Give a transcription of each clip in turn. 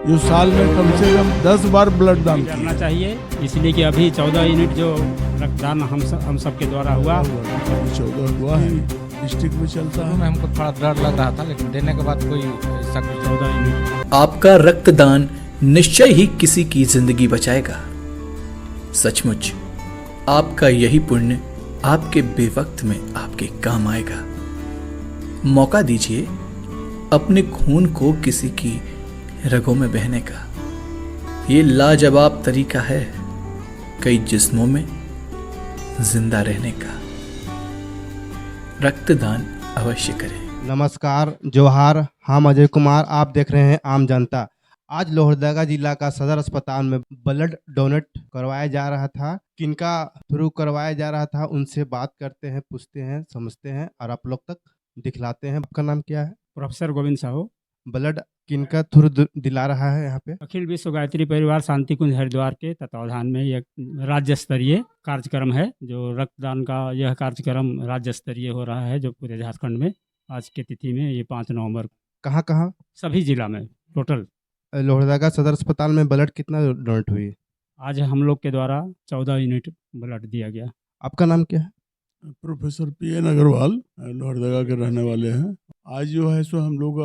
जो साल में कम से कम 10 बार ब्लड दान करना चाहिए, इसलिए कि अभी 14 यूनिट जो रक्तदान हम सब के द्वारा हुआ। 14 हुआ है, डिस्ट्रिक्ट में चलता है। हमको थोड़ा डर लग रहा था, लेकिन देने के बाद कोई ऐसा 14 यूनिट। आपका रक्तदान निश्चय ही किसी की जिंदगी बचाएगा। सचमुच आपका यही पुण्य आपके बेवक्त में आपके काम आएगा। मौका दीजिए अपने खून को किसी की रगों में बहने का। ये लाजवाब तरीका है कई जिस्मों में जिंदा रहने का। रक्तदान अवश्य करें। नमस्कार, जोहार। हम अजय कुमार, आप देख रहे हैं आम जनता। आज लोहरदगा जिला का सदर अस्पताल में ब्लड डोनेट करवाया जा रहा था। किनका थ्रू करवाया जा रहा था, उनसे बात करते हैं, पूछते हैं, समझते हैं और आप लोग तक दिखलाते हैं। आपका नाम क्या है? प्रोफेसर गोविंद साहू। ब्लड किनका थ्रू दिला रहा है यहाँ पे? अखिल विश्व गायत्री परिवार शांति कुंज हरिद्वार के तत्वाधान में यह राज्य स्तरीय कार्यक्रम है। जो रक्तदान का यह कार्यक्रम राज्य स्तरीय हो रहा है, जो पूरे झारखंड में आज की तिथि में ये 5 नवंबर। कहाँ कहाँ? सभी जिला में टोटल। लोहरदगा सदर अस्पताल में ब्लड कितना डोनेट हुई? आज हम लोग के द्वारा 14 यूनिट ब्लड दिया गया। आपका नाम क्या है? प्रोफेसर PN अग्रवाल, लोहरदगा के रहने वाले हैं। आज जो है सो हम लोग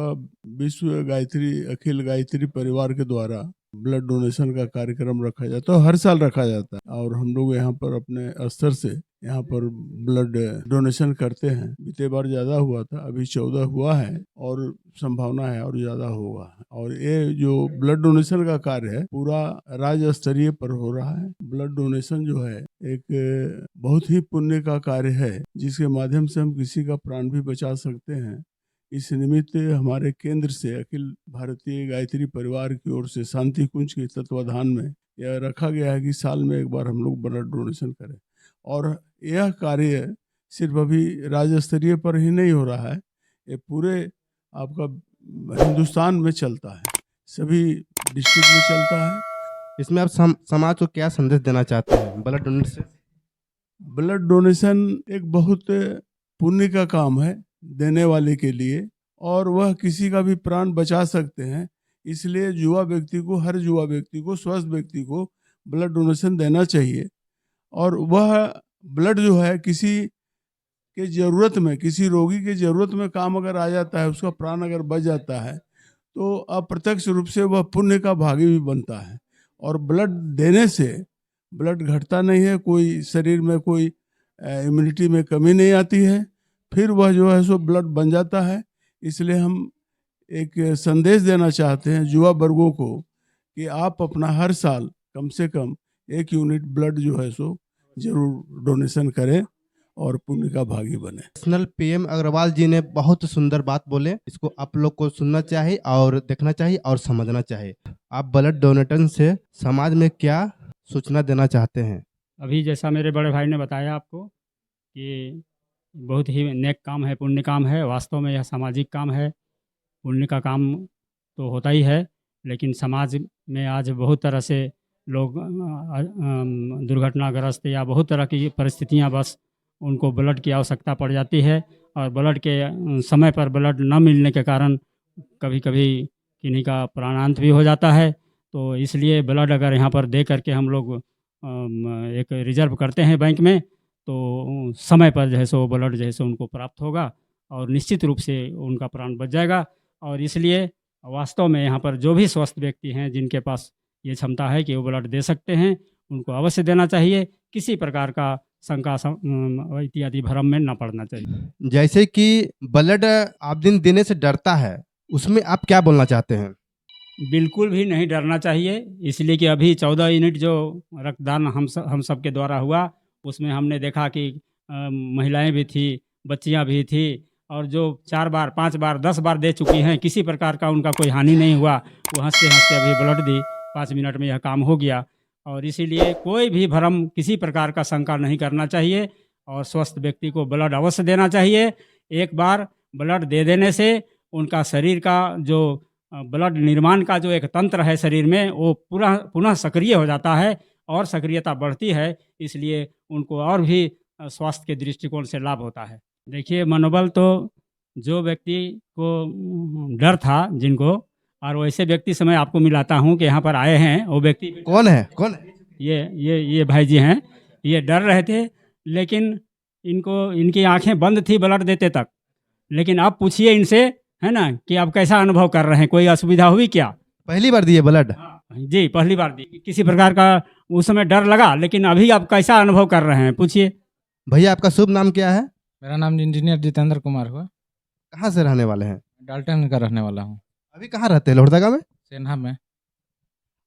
विश्व गायत्री अखिल गायत्री परिवार के द्वारा ब्लड डोनेशन का कार्यक्रम रखा जाता है। हर साल रखा जाता है और हम लोग यहाँ पर अपने स्तर से यहाँ पर ब्लड डोनेशन करते हैं। बीते बार ज़्यादा हुआ था, अभी 14 हुआ है और संभावना है और ज़्यादा होगा। और ये जो ब्लड डोनेशन का कार्य है पूरा राज्य स्तरीय पर हो रहा है। ब्लड डोनेशन जो है एक बहुत ही पुण्य का कार्य है, जिसके माध्यम से हम किसी का प्राण भी बचा सकते हैं। इस निमित्त हमारे केंद्र से अखिल भारतीय गायत्री परिवार की ओर से शांति कुंज के तत्वाधान में यह रखा गया है कि साल में एक बार हम लोग ब्लड डोनेशन करें। और यह कार्य सिर्फ अभी राज्य स्तरीय पर ही नहीं हो रहा है, ये पूरे आपका हिंदुस्तान में चलता है, सभी डिस्ट्रिक्ट में चलता है। इसमें आप समाज को क्या संदेश देना चाहते हैं ब्लड डोनेट से? ब्लड डोनेशन एक बहुत पुण्य का काम है देने वाले के लिए, और वह किसी का भी प्राण बचा सकते हैं। इसलिए युवा व्यक्ति को, हर युवा व्यक्ति को, स्वस्थ व्यक्ति को ब्लड डोनेशन देना चाहिए। और वह ब्लड जो है किसी के ज़रूरत में, किसी रोगी के ज़रूरत में काम अगर आ जाता है, उसका प्राण अगर बच जाता है, तो अप्रत्यक्ष रूप से वह पुण्य का भागी भी बनता है। और ब्लड देने से ब्लड घटता नहीं है, कोई शरीर में कोई इम्यूनिटी में कमी नहीं आती है, फिर वह जो है सो ब्लड बन जाता है। इसलिए हम एक संदेश देना चाहते हैं युवा वर्गों को कि आप अपना हर साल कम से कम 1 यूनिट ब्लड जो है सो जरूर डोनेशन करें और पुण्य का भागी बने। नेशनल PM अग्रवाल जी ने बहुत सुंदर बात बोले, इसको आप लोग को सुनना चाहिए और देखना चाहिए और समझना चाहिए। आप ब्लड डोनेशन से समाज में क्या सूचना देना चाहते हैं? अभी जैसा मेरे बड़े भाई ने बताया आपको कि बहुत ही नेक काम है, पुण्य काम है। वास्तव में यह सामाजिक काम है। पुण्य का काम तो होता ही है, लेकिन समाज में आज बहुत तरह से लोग दुर्घटनाग्रस्त या बहुत तरह की परिस्थितियां, बस उनको ब्लड की आवश्यकता पड़ जाती है। और ब्लड के समय पर ब्लड न मिलने के कारण कभी कभी किन्हीं का प्राणांत भी हो जाता है। तो इसलिए ब्लड अगर यहाँ पर दे करके हम लोग एक रिजर्व करते हैं बैंक में, तो समय पर जो है सो ब्लड जो है सो उनको प्राप्त होगा और निश्चित रूप से उनका प्राण बच जाएगा। और इसलिए वास्तव में यहाँ पर जो भी स्वस्थ व्यक्ति हैं, जिनके पास ये क्षमता है कि वो ब्लड दे सकते हैं, उनको अवश्य देना चाहिए। किसी प्रकार का शंका इत्यादि भ्रम में न पड़ना चाहिए। जैसे कि ब्लड आप दिन देने से डरता है, उसमें आप क्या बोलना चाहते हैं? बिल्कुल भी नहीं डरना चाहिए, इसलिए कि अभी 14 यूनिट जो रक्तदान हम सब के द्वारा हुआ, उसमें हमने देखा कि महिलाएं भी थी, बच्चियां भी थी, और जो 4 बार 5 बार 10 बार दे चुकी हैं, किसी प्रकार का उनका कोई हानि नहीं हुआ। वो हंसते हंसते अभी ब्लड दी, 5 मिनट में यह काम हो गया। और इसीलिए कोई भी भ्रम, किसी प्रकार का शंका नहीं करना चाहिए और स्वस्थ व्यक्ति को ब्लड अवश्य देना चाहिए। एक बार ब्लड दे देने से उनका शरीर का जो ब्लड निर्माण का जो एक तंत्र है शरीर में, वो पूरा पुनः सक्रिय हो जाता है और सक्रियता बढ़ती है। इसलिए उनको और भी स्वास्थ्य के दृष्टिकोण से लाभ होता है। देखिए, मनोबल तो जो व्यक्ति को डर था, जिनको और वैसे व्यक्ति से मैं आपको मिलाता हूँ कि यहाँ पर आए हैं। वो व्यक्ति कौन है, कौन है? ये भाई जी हैं। ये डर रहे थे, लेकिन इनकी आंखें बंद थी ब्लड देते तक। लेकिन आप पूछिए इनसे, है ना, कि आप कैसा अनुभव कर रहे हैं, कोई असुविधा हुई क्या? पहली बार दिए ब्लड? जी, पहली बार दी। किसी प्रकार का उस समय डर लगा, लेकिन अभी आप कैसा अनुभव कर रहे हैं, पूछिए। भैया आपका शुभ नाम क्या है? मेरा नाम इंजीनियर जितेंद्र कुमार हुआ। कहाँ से रहने वाले हैं? डाल्टन का रहने वाला हूँ। अभी कहाँ रहते हैं? लोहरदगा में? सेन्हा में।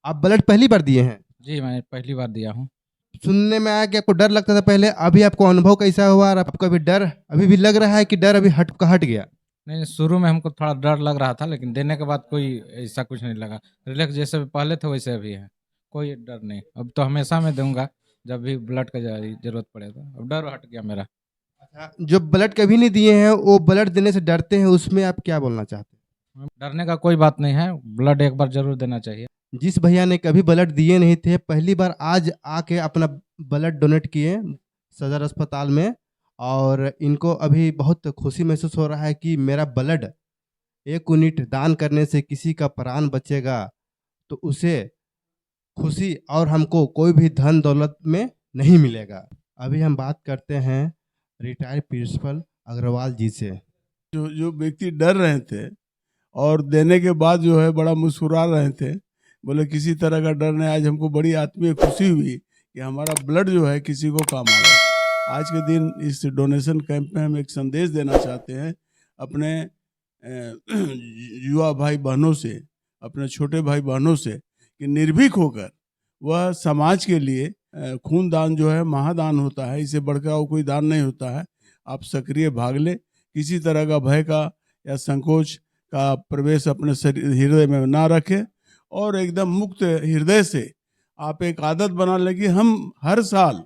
आप ब्लड पहली बार दिए हैं? जी, मैं पहली बार दिया हूँ। सुनने में आया कि आपको डर लगता था पहले, अभी आपको अनुभव कैसा हुआ और आपको अभी डर अभी भी लग रहा है कि डर अभी हट गया? नहीं, शुरू में हमको थोड़ा डर लग रहा था, लेकिन देने के बाद कोई ऐसा कुछ नहीं लगा। रिलैक्स जैसे पहले थे वैसे अभी है, कोई डर नहीं। अब तो हमेशा मैं दूंगा जब भी ब्लड का जरूरत पड़ेगा। अब डर हट गया मेरा। अच्छा, जो ब्लड कभी नहीं दिए हैं वो ब्लड देने से डरते हैं, उसमें आप क्या बोलना चाहते हैं? डरने का कोई बात नहीं है, ब्लड एक बार जरूर देना चाहिए। जिस भैया ने कभी ब्लड दिए नहीं थे, पहली बार आज आके अपना ब्लड डोनेट किए सदर अस्पताल में, और इनको अभी बहुत खुशी महसूस हो रहा है कि मेरा ब्लड 1 यूनिट दान करने से किसी का प्राण बचेगा, तो उसे खुशी और हमको कोई भी धन दौलत में नहीं मिलेगा। अभी हम बात करते हैं रिटायर्ड प्रिंसिपल अग्रवाल जी से। जो व्यक्ति डर रहे थे और देने के बाद जो है बड़ा मुस्कुरा रहे थे, बोले किसी तरह का डर नहीं। आज हमको बड़ी आत्मीय खुशी हुई कि हमारा ब्लड जो है किसी को काम आ रहा है। आज के दिन इस डोनेशन कैंप में हम एक संदेश देना चाहते हैं अपने युवा भाई बहनों से, अपने छोटे भाई बहनों से, कि निर्भीक होकर वह समाज के लिए खून दान जो है महादान होता है, इससे बढ़कर और कोई दान नहीं होता है। आप सक्रिय भाग ले, किसी तरह का भय का या संकोच का प्रवेश अपने हृदय में ना रखें और एकदम मुक्त हृदय से आप एक आदत बना लें कि हम हर साल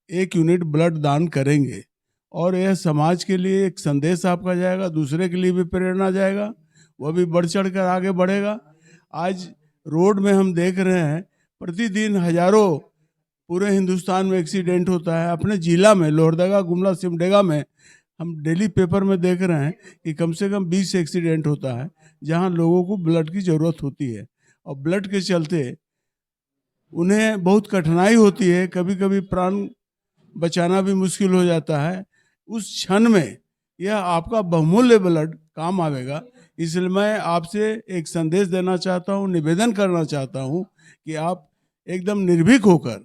1 यूनिट ब्लड दान करेंगे, और यह समाज के लिए एक संदेश आपका जाएगा, दूसरे के लिए भी प्रेरणा जाएगा, वह भी बढ़ चढ़ कर आगे बढ़ेगा। आज रोड में हम देख रहे हैं प्रतिदिन हजारों पूरे हिंदुस्तान में एक्सीडेंट होता है। अपने जिला में लोहरदगा, गुमला, सिमडेगा में हम डेली पेपर में देख रहे हैं कि कम से कम 20 एक्सीडेंट होता है जहां लोगों को ब्लड की ज़रूरत होती है, और ब्लड के चलते उन्हें बहुत कठिनाई होती है, कभी कभी प्राण बचाना भी मुश्किल हो जाता है। उस क्षण में यह आपका बहुमूल्य ब्लड काम आवेगा। इसलिए मैं आपसे एक संदेश देना चाहता हूँ, निवेदन करना चाहता हूँ कि आप एकदम निर्भीक होकर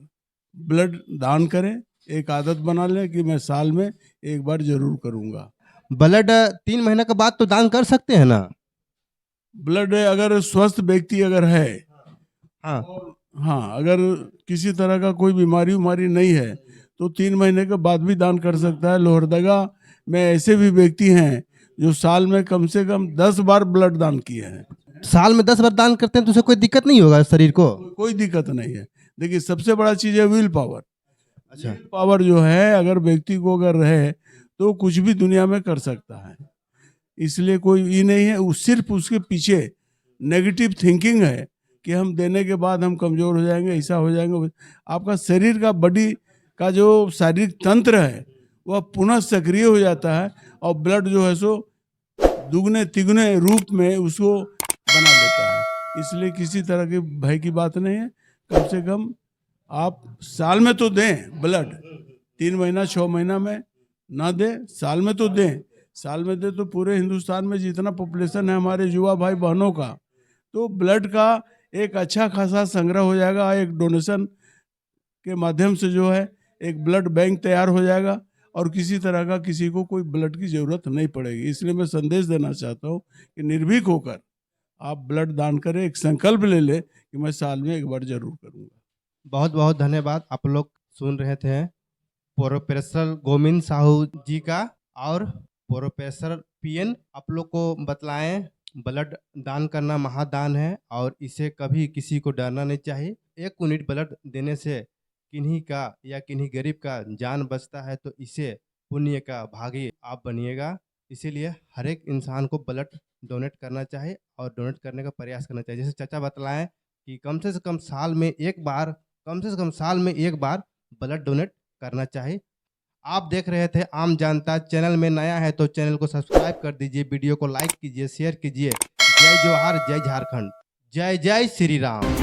ब्लड दान करें। एक आदत बना लें कि मैं साल में एक बार जरूर करूँगा। ब्लड 3 महीने के बाद तो दान कर सकते हैं ना? ब्लड अगर स्वस्थ व्यक्ति अगर है, हाँ, अगर किसी तरह का कोई बीमारी नहीं है तो 3 महीने के बाद भी दान कर सकता है। लोहरदगा में ऐसे भी व्यक्ति हैं जो साल में कम से कम 10 बार ब्लड दान किए हैं। साल में 10 बार दान करते हैं तो उसे कोई दिक्कत नहीं होगा शरीर को? कोई दिक्कत नहीं है। देखिए, सबसे बड़ा चीज़ है विल पावर। अच्छा, विल पावर जो है अगर व्यक्ति को अगर रहे तो कुछ भी दुनिया में कर सकता है। इसलिए कोई ये नहीं है, सिर्फ उसके पीछे नेगेटिव थिंकिंग है कि हम देने के बाद हम कमज़ोर हो जाएंगे, ऐसा हो जाएंगे। आपका शरीर का बॉडी का जो शारीरिक तंत्र है वह पुनः सक्रिय हो जाता है और ब्लड जो है सो दुगने तिगुने रूप में उसको बना लेता है। इसलिए किसी तरह की भय की बात नहीं है। कम से कम आप साल में तो दें ब्लड, 3 महीना 6 महीना में ना दें, साल में तो दें। साल में दें तो पूरे हिंदुस्तान में जितना पॉपुलेशन है हमारे युवा भाई बहनों का, तो ब्लड का एक अच्छा खासा संग्रह हो जाएगा। एक डोनेशन के माध्यम से जो है एक ब्लड बैंक तैयार हो जाएगा और किसी तरह का किसी को कोई ब्लड की ज़रूरत नहीं पड़ेगी। इसलिए मैं संदेश देना चाहता हूँ कि निर्भीक होकर आप ब्लड दान करें, एक संकल्प ले लें कि मैं साल में एक बार जरूर करूँगा। बहुत बहुत धन्यवाद। आप लोग सुन रहे थे प्रोफेसर गोविंद साहू जी का और प्रोफेसर पीएन। आप लोग को बतलाएं, ब्लड दान करना महादान है और इसे कभी किसी को डरना नहीं चाहिए। 1 यूनिट ब्लड देने से किन्हीं का या किन्हीं गरीब का जान बचता है, तो इसे पुण्य का भागी आप बनिएगा। इसीलिए हर एक इंसान को ब्लड डोनेट करना चाहिए और डोनेट करने का प्रयास करना चाहिए। जैसे चाचा बतलाएं कि कम से कम साल में एक बार ब्लड डोनेट करना चाहिए। आप देख रहे थे आम जनता। चैनल में नया है तो चैनल को सब्सक्राइब कर दीजिए, वीडियो को लाइक कीजिए, शेयर कीजिए। जय जवाहर, जय झारखंड, जय जय श्री राम।